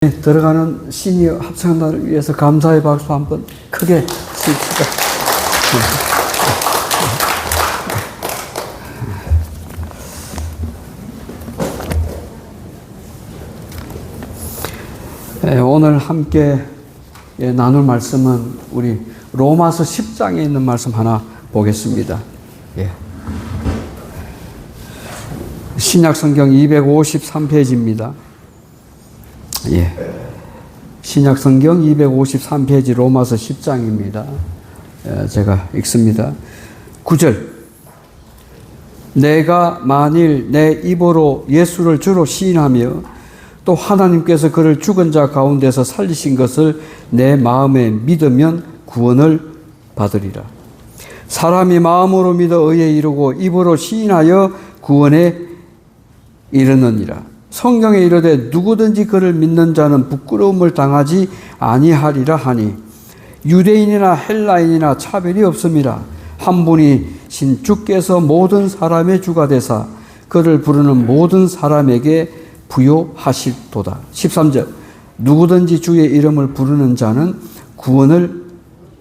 들어가는 신이 합창한 날을 위해서 감사의 박수 한번 크게 칩시다. 오늘 함께 나눌 말씀은 우리 로마서 10장에 있는 말씀 하나 보겠습니다. 신약성경 253페이지입니다. 신약성경 253페이지 로마서 10장입니다. 제가 읽습니다. 9절. 내가 만일 내 입으로 예수를 주로 시인하며 또 하나님께서 그를 죽은 자 가운데서 살리신 것을 내 마음에 믿으면 구원을 받으리라. 사람이 마음으로 믿어 의에 이르고 입으로 시인하여 구원에 이르느니라. 성경에 이르되 누구든지 그를 믿는 자는 부끄러움을 당하지 아니하리라 하니 유대인이나 헬라인이나 차별이 없음이라. 한 분이신 주께서 모든 사람의 주가 되사 그를 부르는 모든 사람에게 부요하실도다. 13절. 누구든지 주의 이름을 부르는 자는 구원을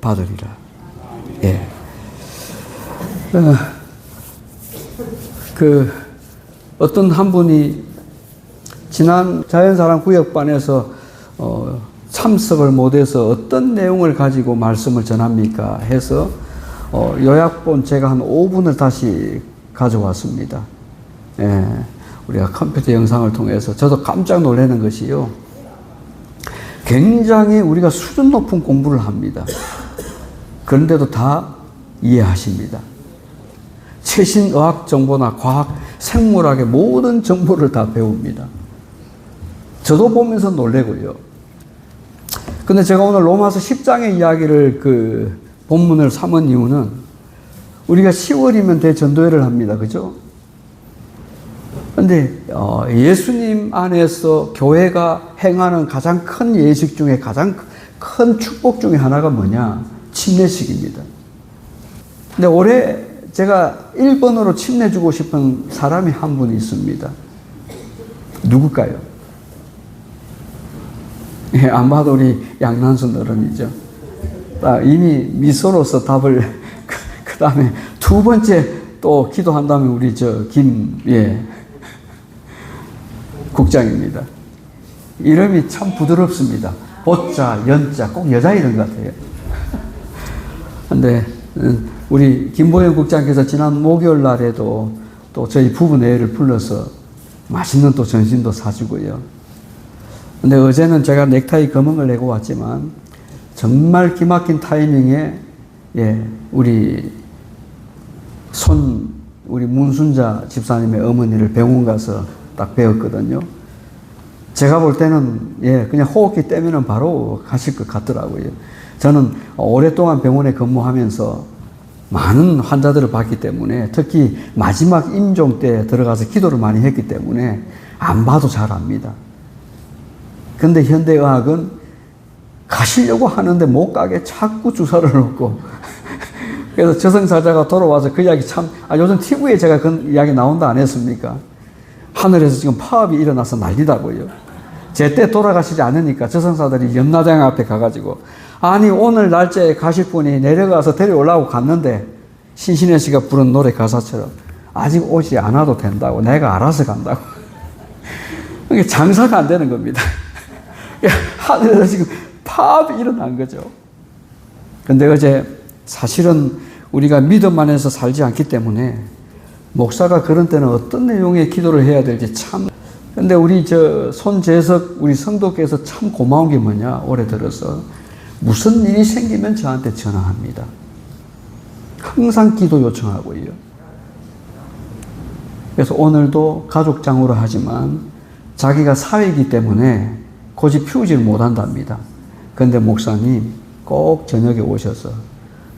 받으리라. 어떤 한 분이 지난 자연사랑 구역반에서 참석을 못해서 어떤 내용을 가지고 말씀을 전합니까? 해서 요약본 제가 한 5분을 다시 가져왔습니다. 우리가 컴퓨터 영상을 통해서 저도 깜짝 놀라는 것이요. 굉장히 우리가 수준 높은 공부를 합니다. 그런데도 다 이해하십니다. 최신 의학 정보나 과학, 생물학의 모든 정보를 다 배웁니다. 저도 보면서 놀래고요. 근데 제가 오늘 로마서 10장의 이야기를 본문을 삼은 이유는 우리가 10월이면 대전도회를 합니다. 그죠? 근데 예수님 안에서 교회가 행하는 가장 큰 예식 중에 가장 큰 축복 중에 하나가 뭐냐? 침례식입니다. 근데 올해 제가 1번으로 침례주고 싶은 사람이 한 분 있습니다. 누굴까요? 안 봐도 우리 양난순 어른이죠. 이미 미소로서 답을 그 다음에 두 번째 또 기도한다면 우리 국장입니다. 이름이 참 부드럽습니다. 보자, 연자, 꼭 여자 이름 같아요. 근데 우리 김보영 국장께서 지난 목요일 날에도 또 저희 부부네를 불러서 맛있는 또 전신도 사주고요. 근데 어제는 제가 넥타이 검은 걸 내고 왔지만 정말 기막힌 타이밍에 우리 문순자 집사님의 어머니를 병원 가서 딱 배웠거든요. 제가 볼 때는 그냥 호흡기 떼면은 바로 가실 것 같더라고요. 저는 오랫동안 병원에 근무하면서 많은 환자들을 봤기 때문에 특히 마지막 임종 때 들어가서 기도를 많이 했기 때문에 안 봐도 잘 압니다. 근데 현대의학은 가시려고 하는데 못 가게 자꾸 주사를 놓고 그래서 저승사자가 돌아와서 그 이야기 요즘 TV에 제가 그 이야기 나온다 안 했습니까? 하늘에서 지금 파업이 일어나서 난리다고요. 제때 돌아가시지 않으니까 저승사들이 연나장 앞에 가가지고 아니 오늘 날짜에 가실 분이 내려가서 데려오려고 갔는데 신신혜 씨가 부른 노래 가사처럼 아직 오지 않아도 된다고 내가 알아서 간다고. 이게 장사가 안 되는 겁니다. 하늘에서 지금 파업이 일어난 거죠. 근데 어제 사실은 우리가 믿음 안에서 살지 않기 때문에 목사가 그런 때는 어떤 내용의 기도를 해야 될지 참. 근데 우리 손재석 우리 성도께서 참 고마운 게 뭐냐? 올해 들어서 무슨 일이 생기면 저한테 전화합니다. 항상 기도 요청하고요. 그래서 오늘도 가족장으로 하지만 자기가 사회이기 때문에 고집 피우지를 못한답니다. 그런데 목사님 꼭 저녁에 오셔서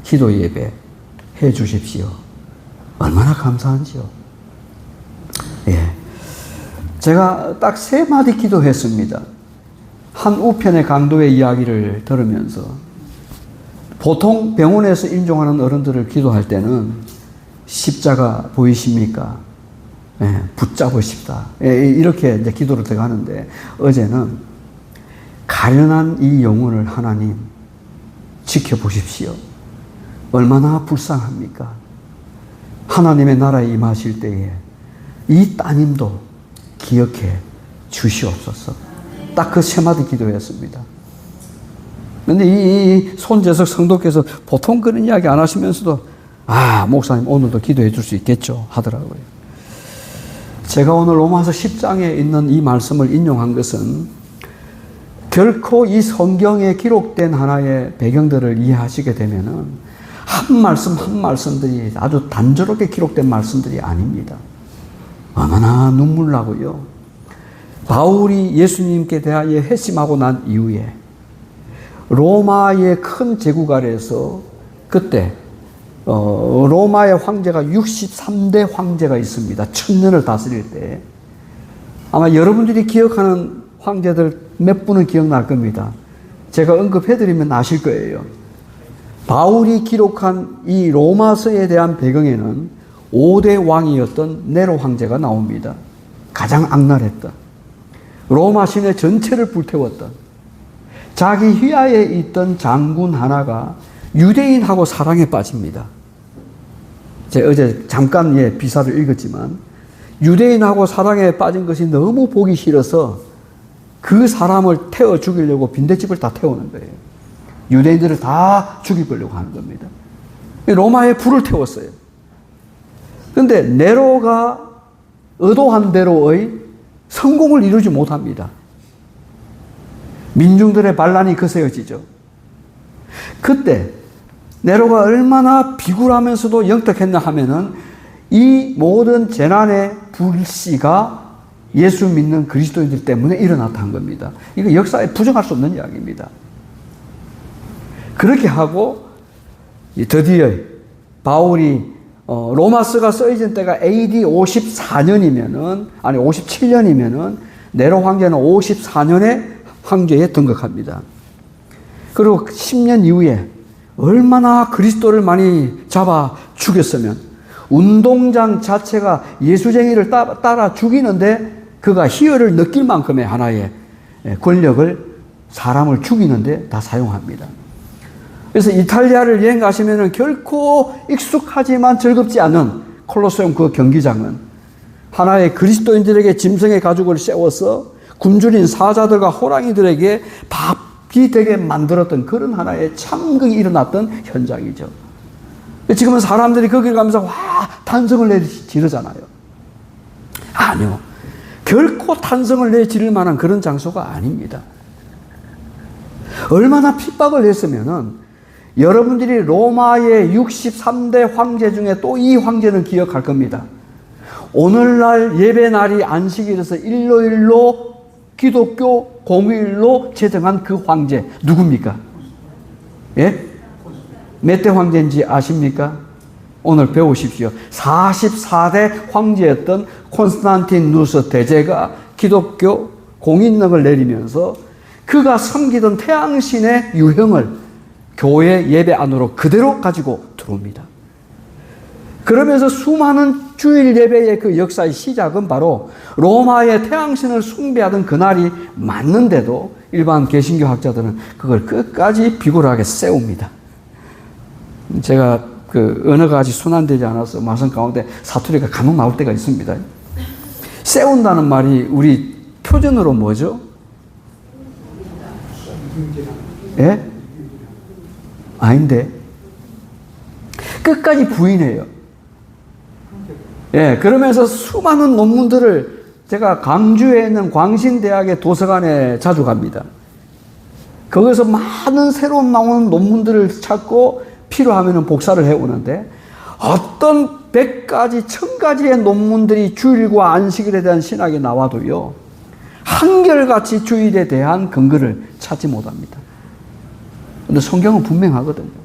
기도 예배 해 주십시오. 얼마나 감사한지요. 제가 딱 3마디 기도했습니다. 한 우편의 강도의 이야기를 들으면서 보통 병원에서 임종하는 어른들을 기도할 때는 십자가 보이십니까? 붙잡고 싶다. 이렇게 이제 기도를 들어가는데 어제는 가련한 이 영혼을 하나님 지켜보십시오. 얼마나 불쌍합니까? 하나님의 나라에 임하실 때에 이 따님도 기억해 주시옵소서. 딱 그 세 마디 기도했습니다. 그런데 이 손재석 성도께서 보통 그런 이야기 안 하시면서도 목사님 오늘도 기도해 줄 수 있겠죠 하더라고요. 제가 오늘 로마서 10장에 있는 이 말씀을 인용한 것은 결코 이 성경에 기록된 하나의 배경들을 이해하시게 되면은 한 말씀 한 말씀들이 아주 단조롭게 기록된 말씀들이 아닙니다. 얼마나 눈물 나고요. 바울이 예수님께 대하여 회심하고 난 이후에 로마의 큰 제국 아래에서 그때 로마의 황제가 63대 황제가 있습니다. 1000년을 다스릴 때. 아마 여러분들이 기억하는 황제들 몇 분은 기억날 겁니다. 제가 언급해드리면 아실 거예요. 바울이 기록한 이 로마서에 대한 배경에는 5대 왕이었던 네로 황제가 나옵니다. 가장 악랄했던, 로마 시내 전체를 불태웠던, 자기 휘하에 있던 장군 하나가 유대인하고 사랑에 빠집니다. 제가 어제 잠깐 비사를 읽었지만 유대인하고 사랑에 빠진 것이 너무 보기 싫어서 그 사람을 태워 죽이려고 빈대집을 다 태우는 거예요. 유대인들을 다 죽이려고 하는 겁니다. 로마에 불을 태웠어요. 그런데 네로가 의도한 대로의 성공을 이루지 못합니다. 민중들의 반란이 거세어지죠. 그때 네로가 얼마나 비굴하면서도 영특했나 하면은 이 모든 재난의 불씨가 예수 믿는 그리스도인들 때문에 일어났다는 겁니다. 이거 역사에 부정할 수 없는 이야기입니다. 그렇게 하고 드디어 바울이 로마서가 써있는 때가 AD 54년이면은, 아니 57년이면은 네로 황제는 54년에 황제에 등극합니다. 그리고 10년 이후에 얼마나 그리스도를 많이 잡아 죽였으면 운동장 자체가 예수쟁이를 따라 죽이는데 그가 희열을 느낄 만큼의 하나의 권력을 사람을 죽이는데 다 사용합니다. 그래서 이탈리아를 여행 가시면은 결코 익숙하지만 즐겁지 않은 콜로세움 그 경기장은 하나의 그리스도인들에게 짐승의 가죽을 세워서 굶주린 사자들과 호랑이들에게 밥이 되게 만들었던 그런 하나의 참극이 일어났던 현장이죠. 지금은 사람들이 거기를 가면서 탄성을 내지르잖아요. 아니요. 결코 탄성을 내지를 만한 그런 장소가 아닙니다. 얼마나 핍박을 했으면은 여러분들이 로마의 63대 황제 중에 또 이 황제는 기억할 겁니다. 오늘날 예배날이 안식일에서 일요일로 기독교 공휴일로 제정한 그 황제 누굽니까? 예? 몇 대 황제인지 아십니까? 오늘 배우십시오. 44대 황제였던 콘스탄티누스 대제가 기독교 공인령을 내리면서 그가 섬기던 태양신의 유형을 교회 예배 안으로 그대로 가지고 들어옵니다. 그러면서 수많은 주일 예배의 그 역사의 시작은 바로 로마의 태양신을 숭배하던 그날이 맞는데도 일반 개신교 학자들은 그걸 끝까지 비굴하게 세웁니다. 제가 그 언어가 아직 순환되지 않아서 말씀 가운데 사투리가 간혹 나올 때가 있습니다. 세운다는 말이 우리 표준어로 뭐죠? 예? 아닌데. 끝까지 부인해요. 예, 그러면서 수많은 논문들을 제가 광주에 있는 광신대학의 도서관에 자주 갑니다. 거기서 많은 새로 나오는 논문들을 찾고 필요하면 복사를 해오는데 어떤 100가지, 1000가지의 논문들이 주일과 안식일에 대한 신학이 나와도요. 한결같이 주일에 대한 근거를 찾지 못합니다. 그런데 성경은 분명하거든요.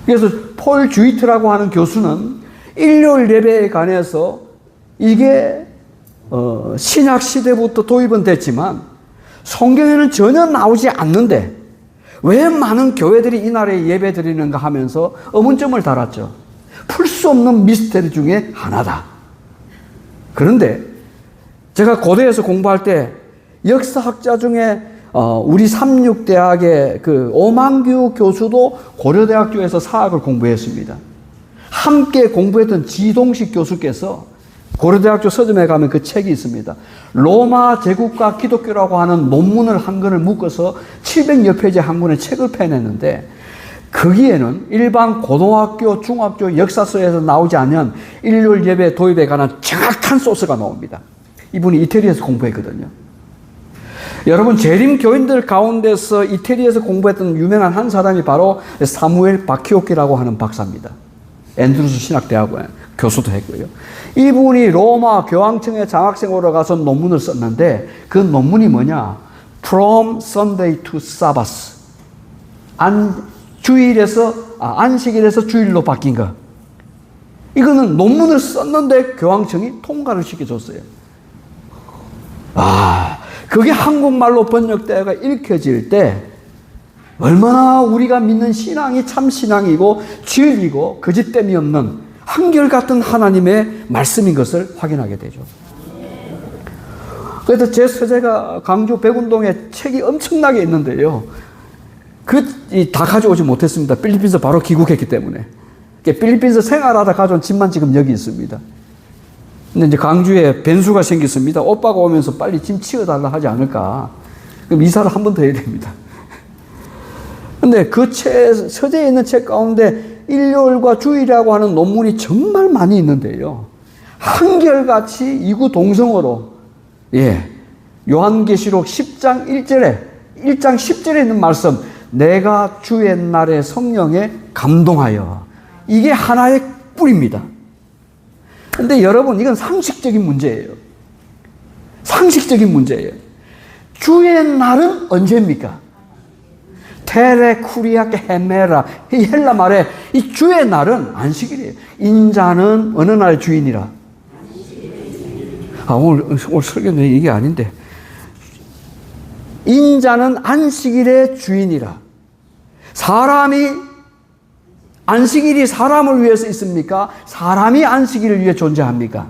그래서 폴 주이트라고 하는 교수는 일요일 예배에 관해서 이게 신약 시대부터 도입은 됐지만 성경에는 전혀 나오지 않는데 왜 많은 교회들이 이날에 예배 드리는가 하면서 의문점을 달았죠. 풀 수 없는 미스테리 중에 하나다. 그런데 제가 고대에서 공부할 때 역사학자 중에 우리 삼육대학의 그 오만규 교수도 고려대학교에서 사학을 공부했습니다. 함께 공부했던 지동식 교수께서 고려대학교 서점에 가면 그 책이 있습니다. 로마 제국과 기독교라고 하는 논문을 한 권을 묶어서 700여 페이지 한 권의 책을 펴냈는데 거기에는 일반 고등학교, 중학교 역사서에서 나오지 않는 일요일 예배 도입에 관한 정확한 소스가 나옵니다. 이분이 이태리에서 공부했거든요. 여러분, 재림 교인들 가운데서 이태리에서 공부했던 유명한 한 사람이 바로 사무엘 바키오키라고 하는 박사입니다. 앤드루스 신학대학원 교수도 했고요. 이분이 로마 교황청에 장학생으로 가서 논문을 썼는데 그 논문이 뭐냐? From Sunday to Sabbath. 안식일에서 주일로 바뀐 거. 이거는 논문을 썼는데 교황청이 통과를 시켜줬어요. 그게 한국말로 번역되어가 읽혀질 때 얼마나 우리가 믿는 신앙이 참 신앙이고 진리고 거짓됨이 없는 한결같은 하나님의 말씀인 것을 확인하게 되죠. 그래서 제 서재가 강주 백운동에 책이 엄청나게 있는데요. 다 가져오지 못했습니다. 필리핀에서 바로 귀국했기 때문에. 필리핀에서 생활하다 가져온 집만 지금 여기 있습니다. 근데 이제 강주에 변수가 생겼습니다. 오빠가 오면서 빨리 짐 치워달라 하지 않을까. 그럼 이사를 한 번 더 해야 됩니다. 근데 그 서재에 있는 책 가운데 일요일과 주일이라고 하는 논문이 정말 많이 있는데요. 한결같이 이구동성으로, 요한계시록 10장 10절에 있는 말씀, 내가 주의 날에 성령에 감동하여. 이게 하나의 뿔입니다. 근데 여러분, 이건 상식적인 문제예요. 상식적인 문제예요. 주의 날은 언제입니까? 테레쿠리아케 헤메라. 이 헬라 말에 이 주의 날은 안식일이에요. 인자는 어느 날 주인이라. 오늘 설교는 이게 아닌데. 인자는 안식일의 주인이라. 안식일이 사람을 위해서 있습니까? 사람이 안식일을 위해 존재합니까?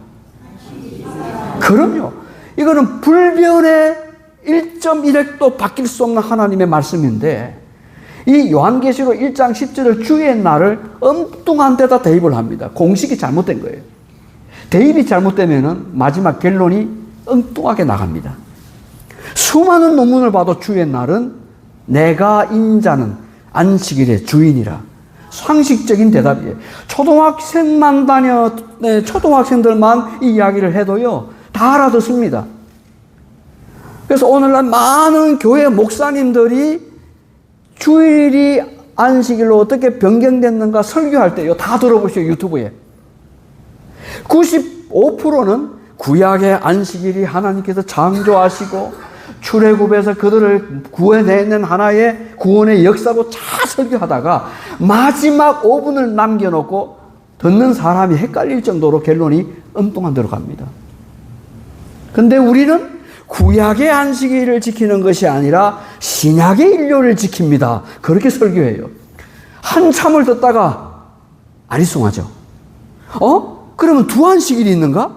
그럼요. 이거는 불변의 1.1획도 바뀔 수 없는 하나님의 말씀인데 이 요한계시록 1장 10절을 주의 날을 엉뚱한 데다 대입을 합니다. 공식이 잘못된 거예요. 대입이 잘못되면 마지막 결론이 엉뚱하게 나갑니다. 수많은 논문을 봐도 주의 날은 내가 인자는 안식일의 주인이라. 상식적인 대답이에요. 초등학생들만 이 이야기를 해도요, 다 알아듣습니다. 그래서 오늘날 많은 교회 목사님들이 주일이 안식일로 어떻게 변경됐는가 설교할 때요, 다 들어보시죠, 유튜브에. 95%는 구약의 안식일이 하나님께서 창조하시고 출애굽에서 그들을 구해내는 하나의 구원의 역사고 다 설교하다가 마지막 5분을 남겨놓고 듣는 사람이 헷갈릴 정도로 결론이 엉뚱한 데로 갑니다. 근데 우리는 구약의 안식일을 지키는 것이 아니라 신약의 일요일을 지킵니다. 그렇게 설교해요. 한참을 듣다가 아리송하죠. 그러면 두 안식일이 있는가?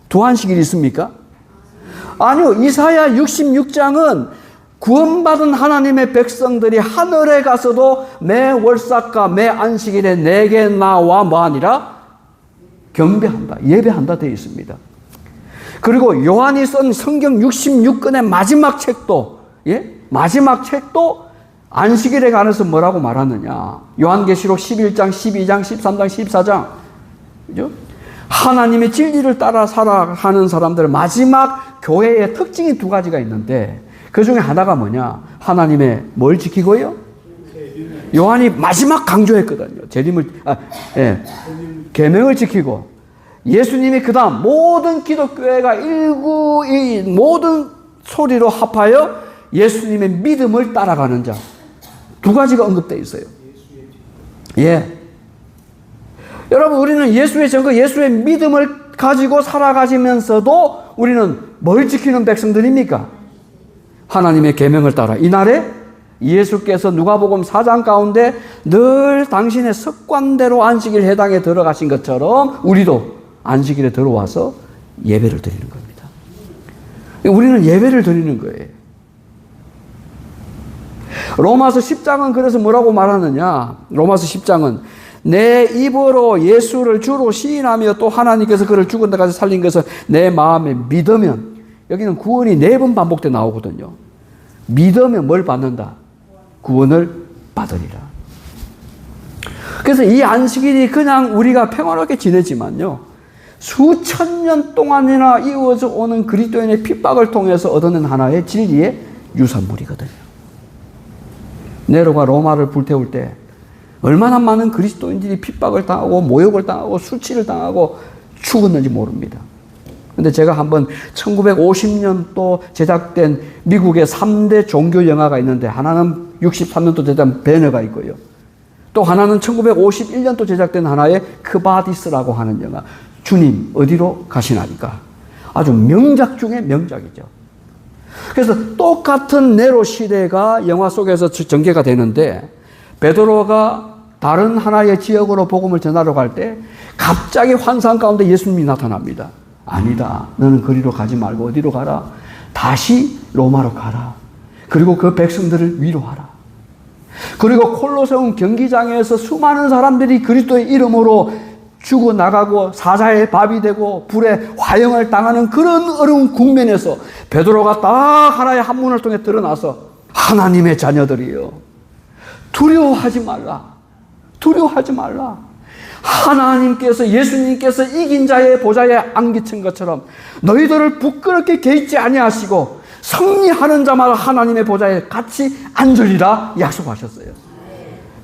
두 안식일이 있습니까? 아니요. 이사야 66장은 구원받은 하나님의 백성들이 하늘에 가서도 매 월삭과 매 안식일에 내게 나와 뭐하니라? 경배한다, 예배한다 되어 있습니다. 그리고 요한이 쓴 성경 66권의 마지막 책도 안식일에 관해서 뭐라고 말하느냐? 요한계시록 11장, 12장, 13장, 14장. 그죠? 하나님의 진리를 따라 살아가는 사람들 마지막 교회의 특징이 두 가지가 있는데 그 중에 하나가 뭐냐? 하나님의 뭘 지키고요? 요한이 마지막 강조했거든요. 계명을 지키고 예수님이 그 다음 모든 기독교회가 모든 소리로 합하여 예수님의 믿음을 따라가는 자. 두 가지가 언급되어 있어요. 여러분, 우리는 예수의 증거, 예수의 믿음을 가지고 살아가시면서도 우리는 뭘 지키는 백성들입니까? 하나님의 계명을 따라. 이날에 예수께서 누가복음 4장 가운데 늘 당신의 습관대로 안식일 해당에 들어가신 것처럼 우리도 안식일에 들어와서 예배를 드리는 겁니다. 우리는 예배를 드리는 거예요. 로마서 10장은 그래서 뭐라고 말하느냐? 로마서 10장은 내 입으로 예수를 주로 시인하며 또 하나님께서 그를 죽은 데까지 살린 것을 내 마음에 믿으면, 여기는 구원이 4번 반복돼 나오거든요. 믿으면 뭘 받는다? 구원을 받으리라. 그래서 이 안식일이 그냥 우리가 평안하게 지내지만요, 수천 년 동안이나 이어져 오는 그리스도인의 핍박을 통해서 얻어낸 하나의 진리의 유산물이거든요. 네로가 로마를 불태울 때 얼마나 많은 그리스도인들이 핍박을 당하고 모욕을 당하고 수치를 당하고 죽었는지 모릅니다. 근데 제가 한번 1950년도 제작된 미국의 3대 종교 영화가 있는데, 하나는 63년도 제작된 배너가 있고요. 또 하나는 1951년도 제작된 하나의 크바디스라고 하는 영화. 주님 어디로 가시나니까. 아주 명작 중에 명작이죠. 그래서 똑같은 네로 시대가 영화 속에서 전개가 되는데, 베드로가 다른 하나의 지역으로 복음을 전하러 갈 때 갑자기 환상 가운데 예수님이 나타납니다. 아니다. 너는 거리로 가지 말고 어디로 가라? 다시 로마로 가라. 그리고 그 백성들을 위로하라. 그리고 콜로세움 경기장에서 수많은 사람들이 그리스도의 이름으로 죽어나가고 사자의 밥이 되고 불에 화형을 당하는 그런 어려운 국면에서 베드로가 딱 하나의 한문을 통해 드러나서, 하나님의 자녀들이여, 두려워하지 말라. 두려워하지 말라. 하나님께서, 예수님께서 이긴 자의 보좌에 안기친 것처럼 너희들을 부끄럽게 개의치 아니하시고 승리하는 자마다 하나님의 보좌에 같이 앉으리라 약속하셨어요.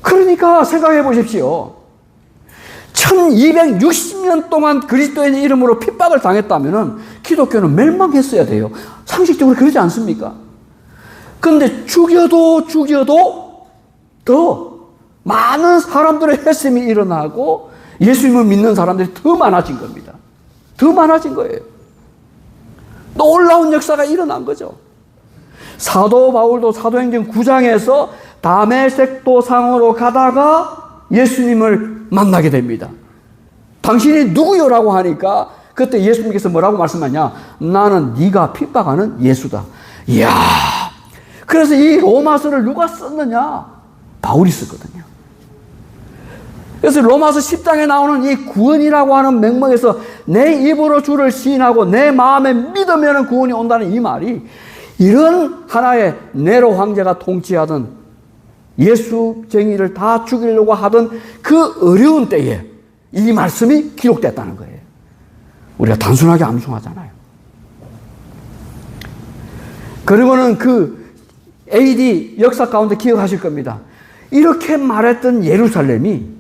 그러니까 생각해 보십시오. 1260년 동안 그리스도인의 이름으로 핍박을 당했다면 기독교는 멸망했어야 돼요. 상식적으로 그러지 않습니까? 그런데 죽여도 더 많은 사람들의 혜심이 일어나고 예수님을 믿는 사람들이 더 많아진 겁니다. 더 많아진 거예요. 놀라운 역사가 일어난 거죠. 사도 바울도 사도행전 9장에서 다메섹 도상으로 가다가 예수님을 만나게 됩니다. 당신이 누구요라고 하니까 그때 예수님께서 뭐라고 말씀하냐? 나는 네가 핍박하는 예수다. 이야, 그래서 이 로마서를 누가 썼느냐? 바울이 썼거든요. 그래서 로마서 10장에 나오는 이 구원이라고 하는 명목에서 내 입으로 주를 시인하고 내 마음에 믿으면 구원이 온다는 이 말이, 이런 하나의 네로 황제가 통치하던 예수쟁이를 다 죽이려고 하던 그 어려운 때에 이 말씀이 기록됐다는 거예요. 우리가 단순하게 암송하잖아요. 그리고는 그 AD 역사 가운데 기억하실 겁니다. 이렇게 말했던 예루살렘이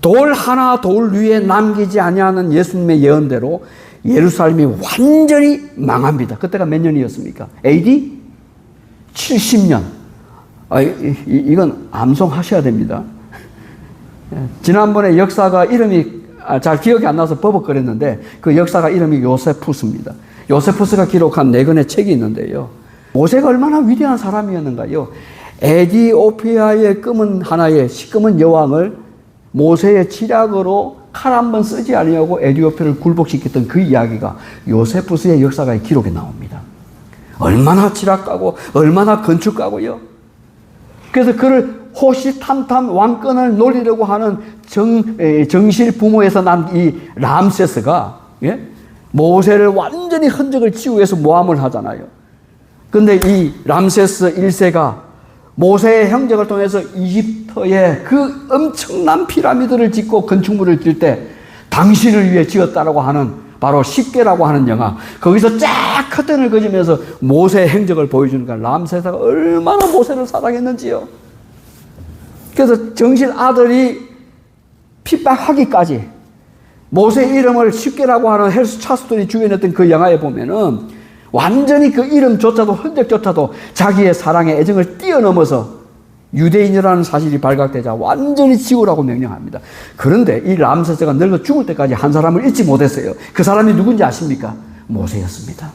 돌 하나 돌 위에 남기지 아니하는 예수님의 예언대로 예루살렘이 완전히 망합니다. 그때가 몇 년이었습니까? AD 70년. 이건 암송하셔야 됩니다. 지난번에 역사가 이름이 잘 기억이 안 나서 버벅거렸는데, 그 역사가 이름이 요세푸스입니다. 요세푸스가 기록한 4권의 책이 있는데요. 모세가 얼마나 위대한 사람이었는가요? 에디오피아의 검은 하나의 시꺼먼 여왕을 모세의 치략으로 칼 한 번 쓰지 아니하고 에디오피아를 굴복시켰던 그 이야기가 요세푸스의 역사가 기록에 나옵니다. 얼마나 치략가고 얼마나 건축가고요. 그래서 그를 호시탐탐 왕권을 노리려고 하는 정실 부모에서 난 이 람세스가, 예? 모세를 완전히 흔적을 지우기 위해서 모함을 하잖아요. 그런데 이 람세스 1세가 모세의 행적을 통해서 이집트에 그 엄청난 피라미드를 짓고 건축물을 질 때 당신을 위해 지었다라고 하는 바로 십계라고 하는 영화, 거기서 쫙 커튼을 그리면서 모세의 행적을 보여주는 거야. 람세스가 얼마나 모세를 사랑했는지요. 그래서 정실 아들이 핍박하기까지 모세의 이름을 십계라고 하는 헬스 차스톤이 주연했던 그 영화에 보면은 완전히 그 이름조차도 흔적조차도 자기의 사랑의 애정을 뛰어넘어서 유대인이라는 사실이 발각되자 완전히 지우라고 명령합니다. 그런데 이 람세스가 늙어 죽을 때까지 한 사람을 잊지 못했어요. 그 사람이 누군지 아십니까? 모세였습니다.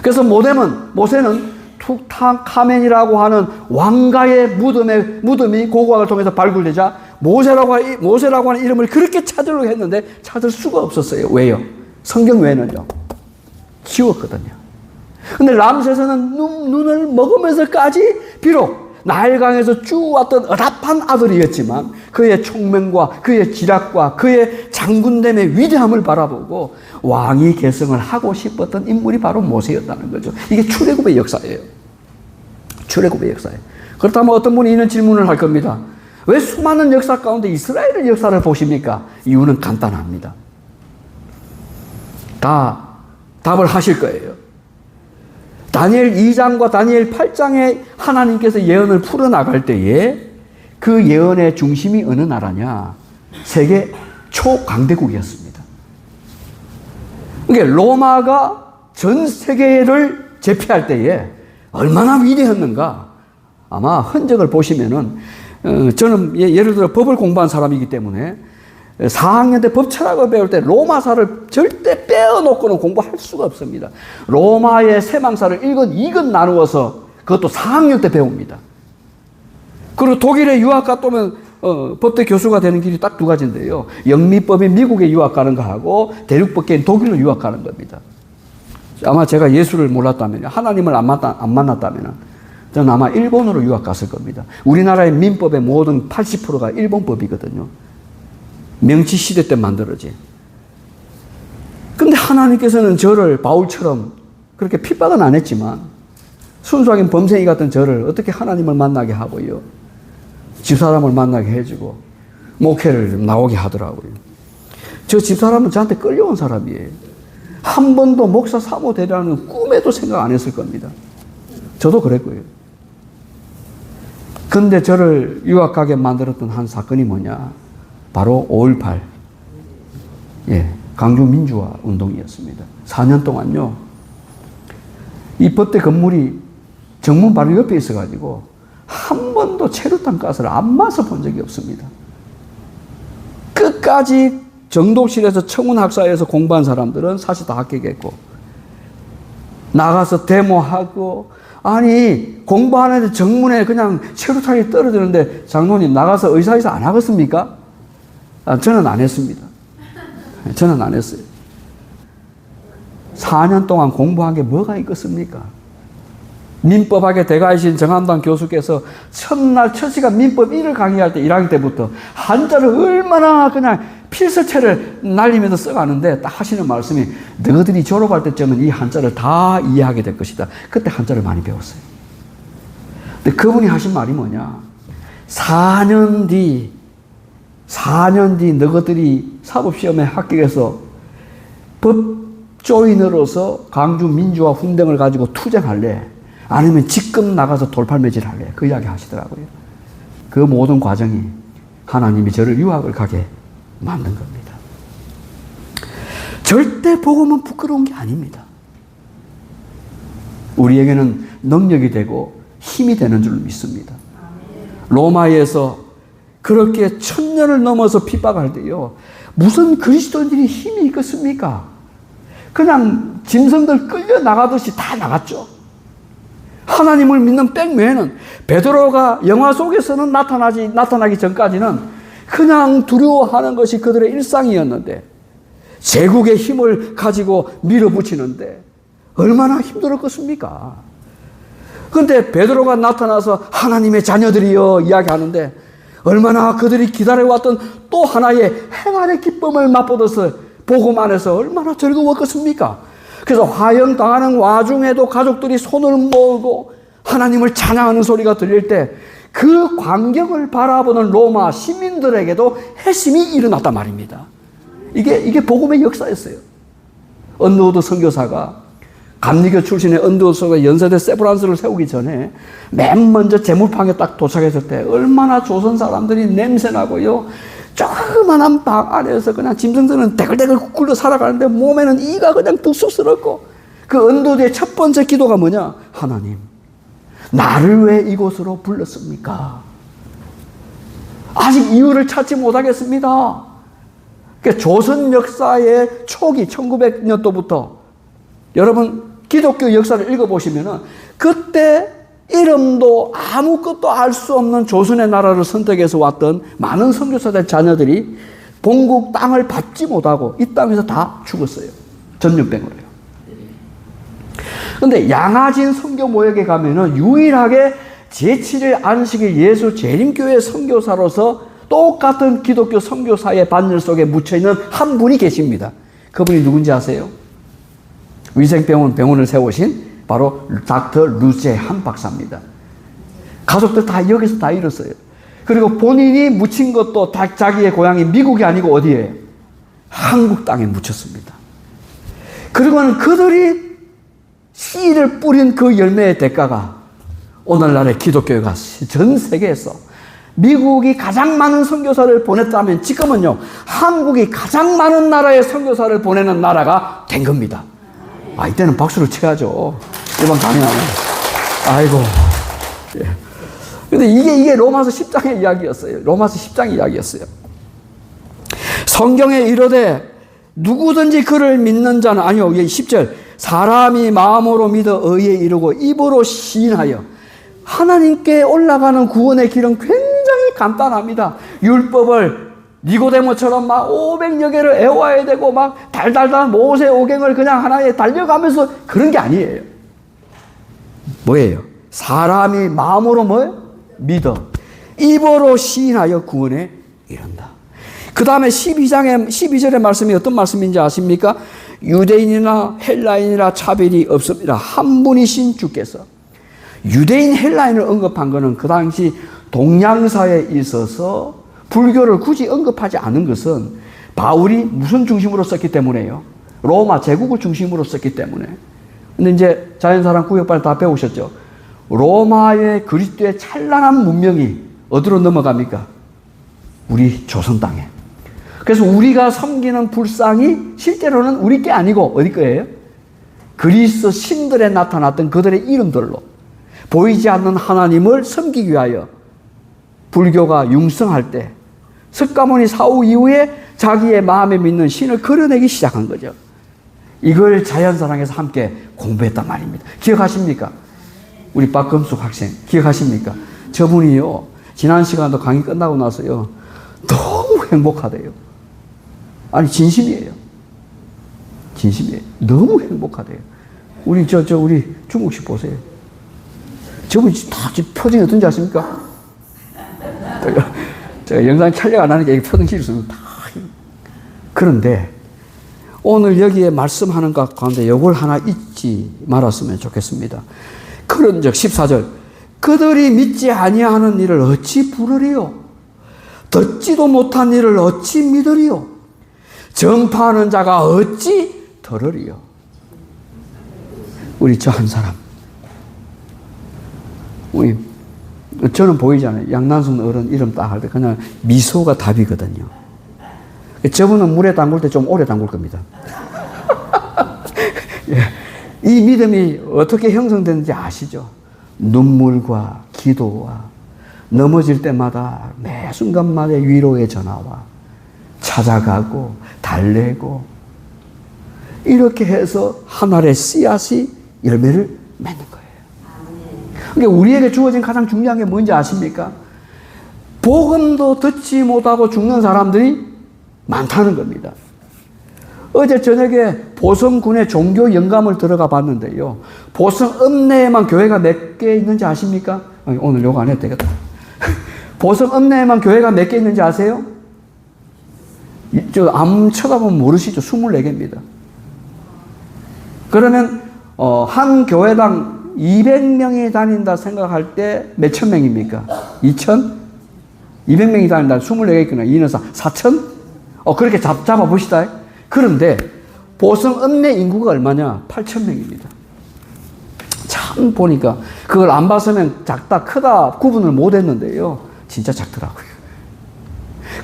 그래서 모세는 툭탕카멘이라고 하는 왕가의 무덤이 고고학을 통해서 발굴되자 모세라고 하는 이름을 그렇게 찾으려고 했는데 찾을 수가 없었어요. 왜요? 성경 외에는요. 지웠거든요. 근데 람세스는 눈을 먹으면서까지 비록 나일강에서 쭉 왔던 어답한 아들이었지만 그의 총명과 그의 지략과 그의 장군됨의 위대함을 바라보고 왕위 계승을 하고 싶었던 인물이 바로 모세였다는 거죠. 이게 출애굽의 역사예요. 출애굽의 역사예요. 그렇다면 어떤 분이 이런 질문을 할 겁니다. 왜 수많은 역사 가운데 이스라엘의 역사를 보십니까? 이유는 간단합니다. 다 답을 하실 거예요. 다니엘 2장과 다니엘 8장에 하나님께서 예언을 풀어나갈 때에 그 예언의 중심이 어느 나라냐? 세계 초강대국이었습니다. 그러니까 로마가 전 세계를 제패할 때에 얼마나 위대했는가? 아마 흔적을 보시면은 저는 예를 들어 법을 공부한 사람이기 때문에 4학년 때 법 철학을 배울 때 로마사를 절대 빼어놓고는 공부할 수가 없습니다. 로마의 세망사를 1권, 2권 나누어서 그것도 4학년 때 배웁니다. 그리고 독일에 유학 갔다 오면 법대 교수가 되는 길이 딱 두 가지인데요. 영미법이 미국에 유학 가는 거하고 대륙법계인 독일로 유학 가는 겁니다. 아마 제가 예수를 몰랐다면, 하나님을 안 만났다면 저는 아마 일본으로 유학 갔을 겁니다. 우리나라의 민법의 모든 80%가 일본 법이거든요. 명치 시대 때 만들어진. 근데 하나님께서는 저를 바울처럼 그렇게 핍박은 안 했지만 순수하게 범생이 같은 저를 어떻게 하나님을 만나게 하고요. 집사람을 만나게 해주고 목회를 나오게 하더라고요. 저 집사람은 저한테 끌려온 사람이에요. 한 번도 목사 사모 되라는 꿈에도 생각 안 했을 겁니다. 저도 그랬고요. 근데 저를 유학 가게 만들었던 한 사건이 뭐냐? 바로 5.18. 예, 광주 민주화 운동이었습니다. 4년 동안요. 이 법대 건물이 정문 바로 옆에 있어가지고 한 번도 체류탄 가스를 안 맞아 본 적이 없습니다. 끝까지 정독실에서 청운학사에서 공부한 사람들은 사실 다 합격했고 나가서 데모하고 아니 공부하는데 정문에 그냥 체류탄이 떨어지는데 장로님 나가서 의사회사 안 하겠습니까? 저는 안 했습니다. 저는 안 했어요. 4년 동안 공부한 게 뭐가 있겠습니까? 민법학의 대가이신 정한당 교수께서 첫날 첫 시간 민법 1을 강의할 때 1학기 때부터 한자를 얼마나 그냥 필서체를 날리면서 써가는데 딱 하시는 말씀이 너희들이 졸업할 때쯤은 이 한자를 다 이해하게 될 것이다. 그때 한자를 많이 배웠어요. 근데 그분이 하신 말이 뭐냐? 4년 뒤 너희들이 사법시험에 합격해서 법조인으로서 광주 민주화 훈장을 가지고 투쟁할래? 아니면 직급 나가서 돌팔매질할래? 그 이야기 하시더라고요. 그 모든 과정이 하나님이 저를 유학을 가게 만든 겁니다. 절대 복음은 부끄러운 게 아닙니다. 우리에게는 능력이 되고 힘이 되는 줄 믿습니다. 로마에서 그렇게 1000년을 넘어서 핍박할 때요. 무슨 그리스도인들이 힘이 있겠습니까? 그냥 짐승들 끌려 나가듯이 다 나갔죠. 하나님을 믿는 백매는 베드로가 영화 속에서는 나타나기 전까지는 그냥 두려워하는 것이 그들의 일상이었는데 제국의 힘을 가지고 밀어붙이는데 얼마나 힘들었겠습니까? 그런데 베드로가 나타나서 하나님의 자녀들이여 이야기하는데 얼마나 그들이 기다려왔던 또 하나의 행안의 기쁨을 맛보듯이 복음 안에서 얼마나 즐거웠겠습니까? 그래서 화형당하는 와중에도 가족들이 손을 모으고 하나님을 찬양하는 소리가 들릴 때 그 광경을 바라보는 로마 시민들에게도 회심이 일어났단 말입니다. 이게 복음의 역사였어요. 언더우드 선교사가 감리교 출신의 언더우드가 연세대 세브란스를 세우기 전에 맨 먼저 제물방에 딱 도착했을 때 얼마나 조선 사람들이 냄새나고요. 조그만한 방 안에서 그냥 짐승들은 대글대글 굴러 살아가는데 몸에는 이가 그냥 득쑥스럽고 그 언더우드의 첫 번째 기도가 뭐냐? 하나님, 나를 왜 이곳으로 불렀습니까? 아직 이유를 찾지 못하겠습니다. 그러니까 조선 역사의 초기 1900년도부터 여러분 기독교 역사를 읽어보시면은 그때 이름도 아무것도 알 수 없는 조선의 나라를 선택해서 왔던 많은 선교사들 자녀들이 본국 땅을 받지 못하고 이 땅에서 다 죽었어요. 전염병으로요. 근데 양아진 선교 모역에 가면은 유일하게 제7일 안식일 예수 재림교회 선교사로서 똑같은 기독교 선교사의 바늘 속에 묻혀있는 한 분이 계십니다. 그분이 누군지 아세요? 위생병원을 세우신 바로 닥터 루제 한 박사입니다. 가족들 다 여기서 다 잃었어요. 그리고 본인이 묻힌 것도 자기의 고향이 미국이 아니고 어디예요? 한국 땅에 묻혔습니다. 그리고는 그들이 씨를 뿌린 그 열매의 대가가 오늘날의 기독교가 전 세계에서 미국이 가장 많은 선교사를 보냈다면 지금은요, 한국이 가장 많은 나라의 선교사를 보내는 나라가 된 겁니다. 이때는 박수를 쳐야죠. 이번 강연하면. 아이고. 예. 근데 이게 로마서 10장의 이야기였어요. 로마서 10장의 이야기였어요. 성경에 이르되 누구든지 그를 믿는 자는, 아니요, 10절. 사람이 마음으로 믿어 의에 이르고 입으로 시인하여. 하나님께 올라가는 구원의 길은 굉장히 간단합니다. 율법을 니고데모처럼 막 500여 개를 애워야 되고 막 달달달 모세 오경을 그냥 하나에 달려가면서 그런 게 아니에요. 뭐예요? 사람이 마음으로 뭐예요? 믿어. 입으로 시인하여 구원에 이른다. 그 다음에 12절의 말씀이 어떤 말씀인지 아십니까? 유대인이나 헬라인이나 차별이 없습니다. 한 분이신 주께서. 유대인 헬라인을 언급한 것은 그 당시 동양사에 있어서 불교를 굳이 언급하지 않은 것은 바울이 무슨 중심으로 썼기 때문에요? 로마 제국을 중심으로 썼기 때문에. 근데 이제 자연사랑 구역발 다 배우셨죠? 로마의 그리스도의 찬란한 문명이 어디로 넘어갑니까? 우리 조선 땅에. 그래서 우리가 섬기는 불상이 실제로는 우리 게 아니고 어디 거예요? 그리스 신들에 나타났던 그들의 이름들로 보이지 않는 하나님을 섬기기 위하여 불교가 융성할 때 석가모니 사후 이후에 자기의 마음에 믿는 신을 그려내기 시작한 거죠. 이걸 자연사랑에서 함께 공부했단 말입니다. 기억하십니까? 우리 박금숙 학생 기억하십니까? 저분이요, 지난 시간도 강의 끝나고 나서요, 너무 행복하대요. 아니, 진심이에요. 진심이에요. 너무 행복하대요. 우리 우리 중국식 보세요. 저분이 다 표정이 어떤지 아십니까? 제가 영상 촬영 안 하는 게 표정 실수는 다. 그런데 오늘 여기에 말씀하는 것 가운데 이걸 하나 잊지 말았으면 좋겠습니다. 그런즉 14절, 그들이 믿지 아니하는 일을 어찌 부르리요? 듣지도 못한 일을 어찌 믿으리요? 전파하는 자가 어찌 들으리요? 우리 저 한 사람, 저는 보이잖아요. 양난순 어른 이름 딱 할 때 그냥 미소가 답이거든요. 저분은 물에 담글 때 좀 오래 담글 겁니다. 예. 이 믿음이 어떻게 형성되는지 아시죠? 눈물과 기도와 넘어질 때마다 매 순간마다 위로의 전화와 찾아가고 달래고 이렇게 해서 한 알의 씨앗이 열매를 맺는 거예요. 그러니까 우리에게 주어진 가장 중요한 게 뭔지 아십니까? 복음도 듣지 못하고 죽는 사람들이 많다는 겁니다. 어제 저녁에 보성군의 종교 영감을 들어가 봤는데요, 보성 읍내에만 교회가 몇 개 있는지 아십니까? 아니, 오늘 요거 안 해도 되겠다. 보성 읍내에만 교회가 몇 개 있는지 아세요? 아무 쳐다보면 모르시죠? 24개입니다. 그러면 한 교회당 200명이 다닌다 생각할 때 몇천 명입니까? 2천? 200명이 다닌다. 24개 있구나. 2는 4천? 그렇게 잡아보시다. 그런데 보성 읍내 인구가 얼마냐? 8천 명입니다. 참 보니까 그걸 안 봤으면 작다 크다 구분을 못 했는데요, 진짜 작더라고요.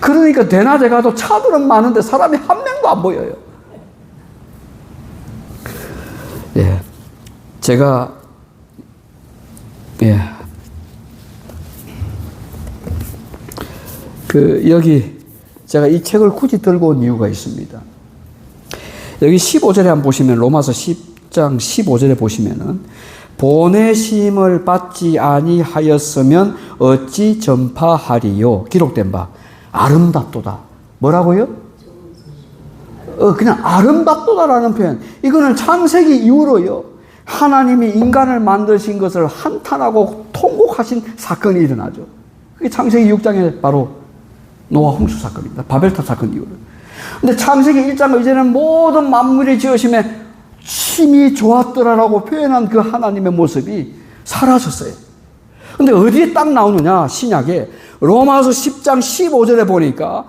그러니까 대낮에 가도 차들은 많은데 사람이 한 명도 안 보여요. 예, 제가 여기 제가 이 책을 굳이 들고 온 이유가 있습니다. 여기 15절에 한번 보시면, 로마서 10장 15절에 보시면은, 보내심을 받지 아니하였으면 어찌 전파하리요? 기록된 바 아름답도다. 뭐라고요? 그냥 아름답도다라는 표현. 이거는 창세기 이후로요, 하나님이 인간을 만드신 것을 한탄하고 통곡하신 사건이 일어나죠. 그게 창세기 6장에 바로 노아 홍수 사건입니다. 바벨탑 사건 이후로. 근데 창세기 1장은 이제는 모든 만물이 지으심에 심히 좋았더라라고 표현한 그 하나님의 모습이 사라졌어요. 근데 어디에 딱 나오느냐, 신약에. 로마서 10장 15절에 보니까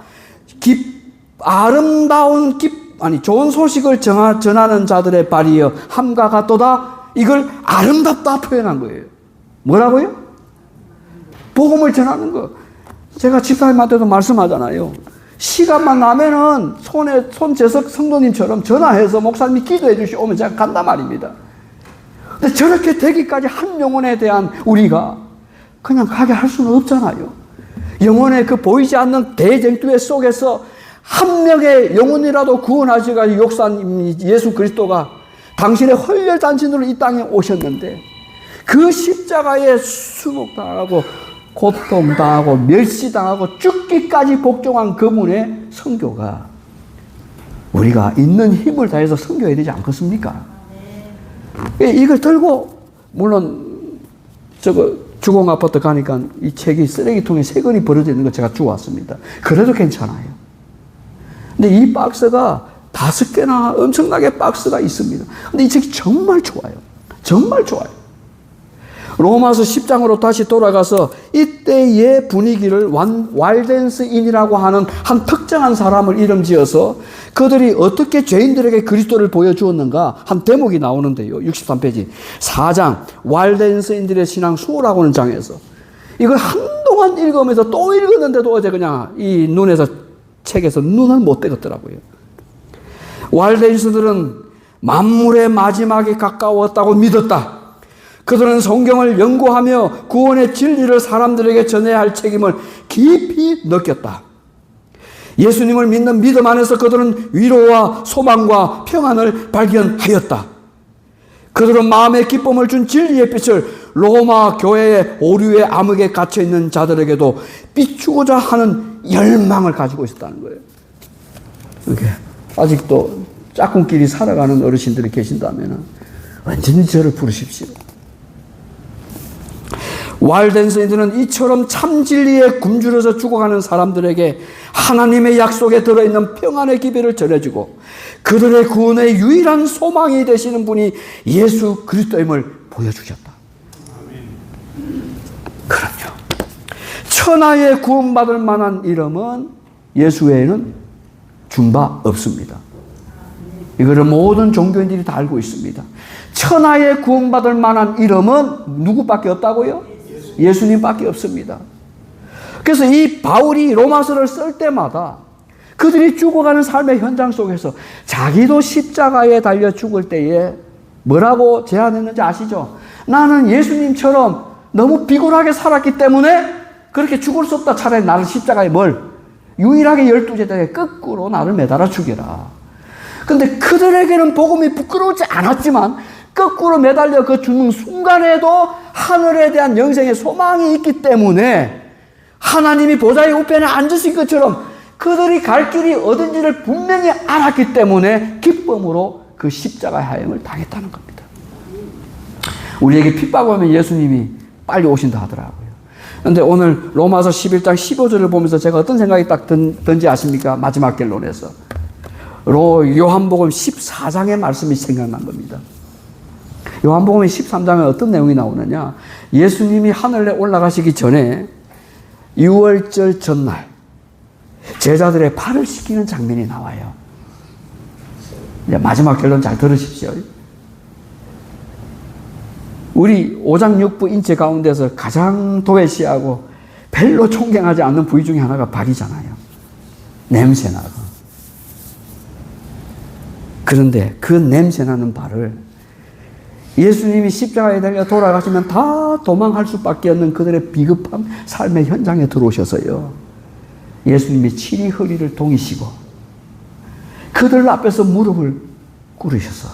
아름다운 좋은 소식을 전하는 자들의 발이여 함과 같도다. 이걸 아름답다 표현한 거예요. 뭐라고요? 복음을 전하는 거. 제가 집사님한테도 말씀하잖아요. 시간만 나면은 손재석 성도님처럼 전화해서 목사님이 기도해 주시오면 제가 간단 말입니다. 근데 저렇게 되기까지 한 영혼에 대한 우리가 그냥 가게 할 수는 없잖아요. 영혼의 그 보이지 않는 대쟁투의 속에서 한 명의 영혼이라도 구원하시고 역사님 예수 그리스도가 당신의 헐렬단신으로 이 땅에 오셨는데 그 십자가에 수목당하고 고통당하고 멸시당하고 죽기까지 복종한 그분의 선교가 우리가 있는 힘을 다해서 선교해야 되지 않겠습니까? 이걸 들고 물론 주공아파트 가니까 이 책이 쓰레기통에 세 권이 버려져 있는 거 제가 주웠습니다. 그래도 괜찮아요. 근데 이 박스가 5개나 엄청나게 박스가 있습니다. 근데 이 책이 정말 좋아요. 정말 좋아요. 로마서 10장으로 다시 돌아가서 이때의 분위기를 왈덴스인이라고 하는 한 특정한 사람을 이름 지어서 그들이 어떻게 죄인들에게 그리스도를 보여주었는가 한 대목이 나오는데요. 63페이지 4장 왈덴스인들의 신앙 수호라고 하는 장에서 이걸 한동안 읽으면서 또 읽었는데도 어제 그냥 이 책에서 눈을 못 떼겠더라고요. 왈덴스들은 만물의 마지막이 가까웠다고 믿었다. 그들은 성경을 연구하며 구원의 진리를 사람들에게 전해야 할 책임을 깊이 느꼈다. 예수님을 믿는 믿음 안에서 그들은 위로와 소망과 평안을 발견하였다. 그들은 마음의 기쁨을 준 진리의 빛을 로마 교회의 오류의 암흑에 갇혀있는 자들에게도 비추고자 하는 열망을 가지고 있었다는 거예요. 이렇게 아직도 짝꿍끼리 살아가는 어르신들이 계신다면 언제든지 저를 부르십시오. 왈덴스인들은 이처럼 참 진리에 굶주려서 죽어가는 사람들에게 하나님의 약속에 들어있는 평안의 기별을 전해주고 그들의 구원의 유일한 소망이 되시는 분이 예수 그리스도임을 보여주셨다. 그럼요. 천하에 구원받을 만한 이름은 예수 외에는 준 바 없습니다. 이거를 모든 종교인들이 다 알고 있습니다. 천하에 구원받을 만한 이름은 누구밖에 없다고요? 예수님밖에 없습니다. 그래서 이 바울이 로마서를 쓸 때마다 그들이 죽어가는 삶의 현장 속에서 자기도 십자가에 달려 죽을 때에 뭐라고 제안했는지 아시죠? 나는 예수님처럼 너무 비굴하게 살았기 때문에 그렇게 죽을 수 없다. 차라리 나를 십자가에 유일하게 12제자에 거꾸로 나를 매달아 죽여라. 근데 그들에게는 복음이 부끄러우지 않았지만 거꾸로 매달려 그 죽는 순간에도 하늘에 대한 영생의 소망이 있기 때문에 하나님이 보좌의 우편에 앉으신 것처럼 그들이 갈 길이 어딘지를 분명히 알았기 때문에 기쁨으로 그 십자가의 하행을 당했다는 겁니다. 우리에게 핍박하면 예수님이 빨리 오신다 하더라고요. 그런데 오늘 로마서 11장 15절을 보면서 제가 어떤 생각이 딱 든지 아십니까? 마지막 결론에서 요한복음 14장의 말씀이 생각난 겁니다. 요한복음 13장에 어떤 내용이 나오느냐? 예수님이 하늘에 올라가시기 전에 유월절 전날 제자들의 발을 씻기는 장면이 나와요. 이제 마지막 결론 잘 들으십시오. 우리 5장 6부 인체 가운데서 가장 도외시하고 별로 존경하지 않는 부위 중에 하나가 발이잖아요. 냄새나고. 그런데 그 냄새나는 발을 예수님이 십자가에 달려 돌아가시면 다 도망할 수밖에 없는 그들의 비급한 삶의 현장에 들어오셔서요. 예수님이 친히 허리를 동이시고 그들 앞에서 무릎을 꿇으셔서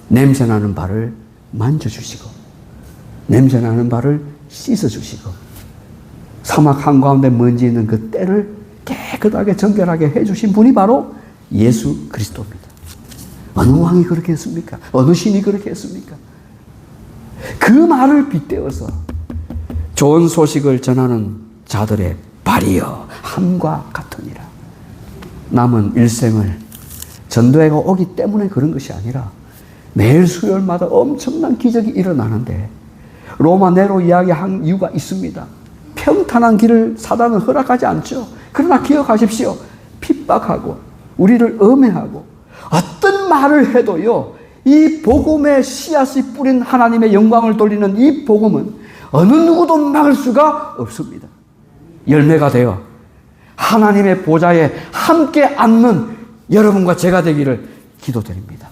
냄새나는 발을 만져주시고 냄새나는 발을 씻어주시고 사막 한가운데 먼지 있는 그 때를 깨끗하게 정결하게 해주신 분이 바로 예수 그리스도입니다. 어느 왕이 그렇게 했습니까? 어느 신이 그렇게 했습니까? 그 말을 빗대어서 좋은 소식을 전하는 자들의 발이여 함과 같으니라. 남은 일생을 전도회가 오기 때문에 그런 것이 아니라 매일 수요일마다 엄청난 기적이 일어나는데 로마 네로 이야기한 이유가 있습니다. 평탄한 길을 사단은 허락하지 않죠. 그러나 기억하십시오. 핍박하고 우리를 음해하고 어떤 말을 해도요, 이 복음의 씨앗이 뿌린 하나님의 영광을 돌리는 이 복음은 어느 누구도 막을 수가 없습니다. 열매가 되어 하나님의 보좌에 함께 앉는 여러분과 제가 되기를 기도드립니다.